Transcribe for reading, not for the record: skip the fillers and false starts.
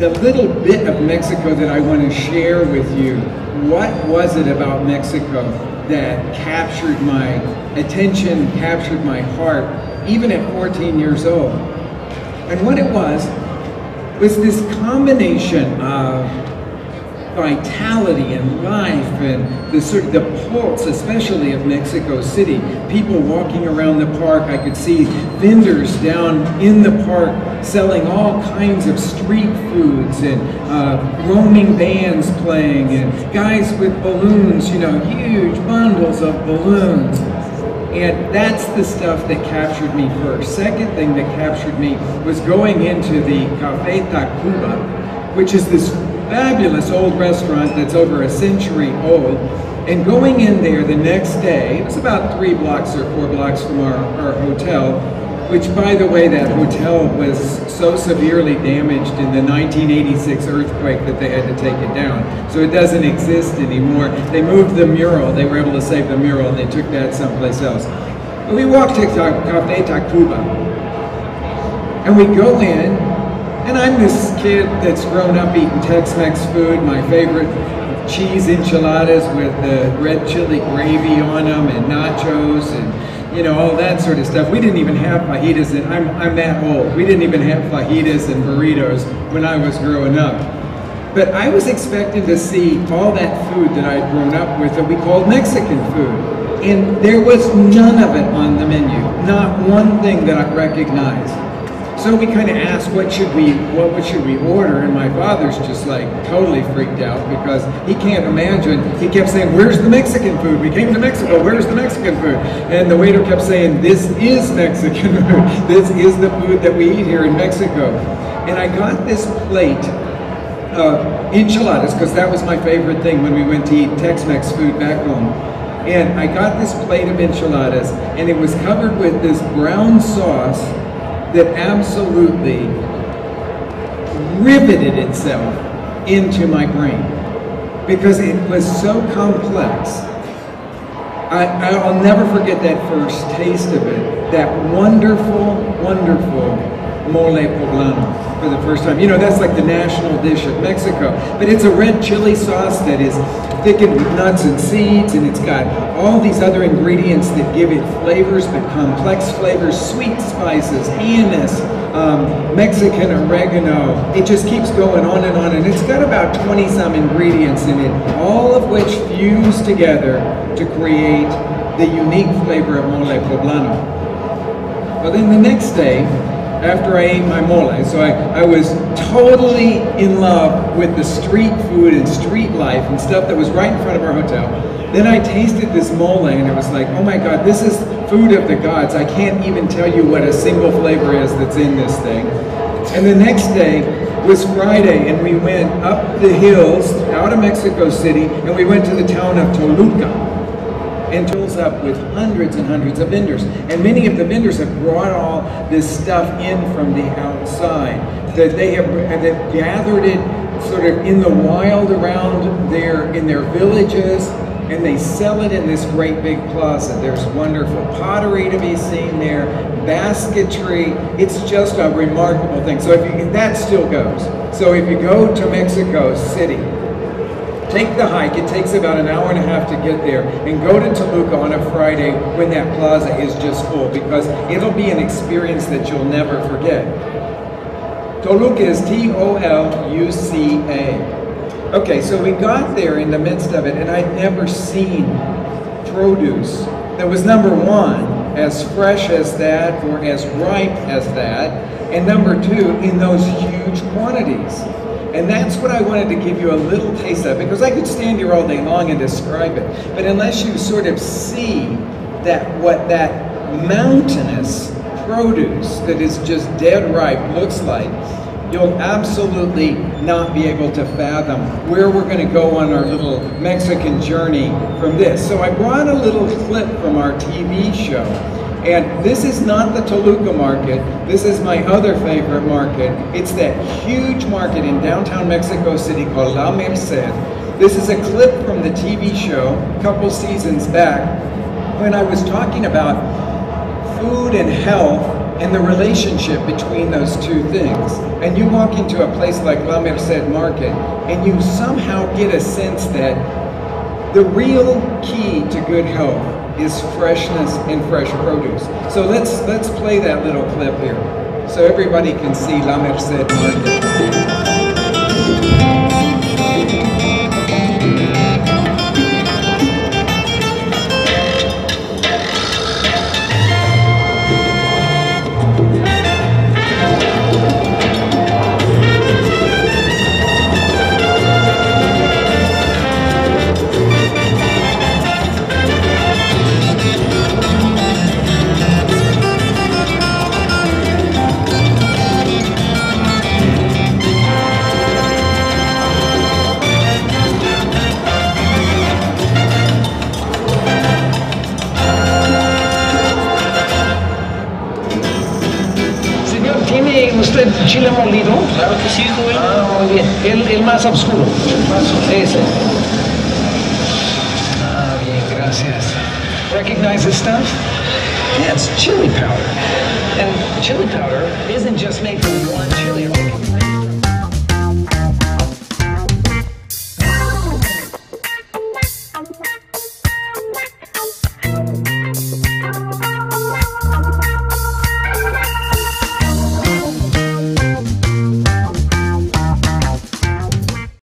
the little bit of Mexico that I want to share with you. What was it about Mexico that captured my attention, captured my heart, even at 14 years old? And what it was this combination of vitality and life and the sort of the pulse, especially of Mexico City. People walking around the park. I could see vendors down in the park selling all kinds of street foods and roaming bands playing and guys with balloons, you know, huge bundles of balloons. And that's the stuff that captured me first. Second thing that captured me was going into the Café Tacuba, which is this fabulous old restaurant that's over a century old, and going in there the next day. It was about 3 blocks or 4 blocks from our hotel, which, by the way, that hotel was so severely damaged in the 1986 earthquake that they had to take it down. So it doesn't exist anymore. They moved the mural. They were able to save the mural, and they took that someplace else. But we walked to Café Tacuba, and we go in, and I'm this kid that's grown up eating Tex-Mex food. My favorite cheese enchiladas with the red chili gravy on them and nachos and, you know, all that sort of stuff. We didn't even have fajitas, and I'm that old. We didn't even have fajitas and burritos when I was growing up. But I was expecting to see all that food that I'd grown up with that we called Mexican food. And there was none of it on the menu. Not one thing that I recognized. So we kind of asked, what should we order? And my father's just like totally freaked out because he can't imagine. He kept saying, where's the Mexican food? We came to Mexico, where's the Mexican food? And the waiter kept saying, this is Mexican food. This is the food that we eat here in Mexico. And I got this plate of enchiladas, because that was my favorite thing when we went to eat Tex-Mex food back home. And I got this plate of enchiladas, and it was covered with this brown sauce that absolutely riveted itself into my brain because it was so complex. I'll never forget that first taste of it, that wonderful, wonderful mole poblano for the first time. You know, that's like the national dish of Mexico, but it's a red chili sauce that is thickened with nuts and seeds, and it's got all these other ingredients that give it flavors, but complex flavors, sweet spices, anise, Mexican oregano. It just keeps going on, and it's got about 20-some ingredients in it, all of which fuse together to create the unique flavor of mole poblano. Well, then the next day, after I ate my mole, so I was totally in love with the street food and street life and stuff that was right in front of our hotel. Then I tasted this mole, and it was like, oh my God, this is food of the gods. I can't even tell you what a single flavor is that's in this thing. And the next day was Friday, and we went up the hills out of Mexico City, and we went to the town of Toluca, and fills up with hundreds and hundreds of vendors. And many of the vendors have brought all this stuff in from the outside, that they have gathered it sort of in the wild around in their villages, and they sell it in this great big plaza. There's wonderful pottery to be seen there, basketry. It's just a remarkable thing. So that still goes. So if you go to Mexico City, take the hike. It takes about an hour and a half to get there, and go to Toluca on a Friday when that plaza is just full, because it'll be an experience that you'll never forget. Toluca is Toluca. Okay, so we got there in the midst of it, and I'd never seen produce that was, number one, as fresh as that or as ripe as that, and number two, in those huge quantities. And that's what I wanted to give you a little taste of, because I could stand here all day long and describe it. But unless you sort of see what that mountainous produce that is just dead ripe looks like, you'll absolutely not be able to fathom where we're going to go on our little Mexican journey from this. So I brought a little clip from our TV show. And this is not the Toluca market. This is my other favorite market. It's that huge market in downtown Mexico City called La Merced. This is a clip from the TV show a couple seasons back when I was talking about food and health and the relationship between those two things. And you walk into a place like La Merced Market, and you somehow get a sense that the real key to good health is freshness and fresh produce. So let's play that little clip here, so everybody can see La Merced Market. ¿Tiene usted chile molido? Claro que sí, joven. Ah, muy bien. El más oscuro. Ese. Ah, bien, gracias. Recognize this stuff? Yeah, it's chili powder. And chili powder isn't just made from one chili.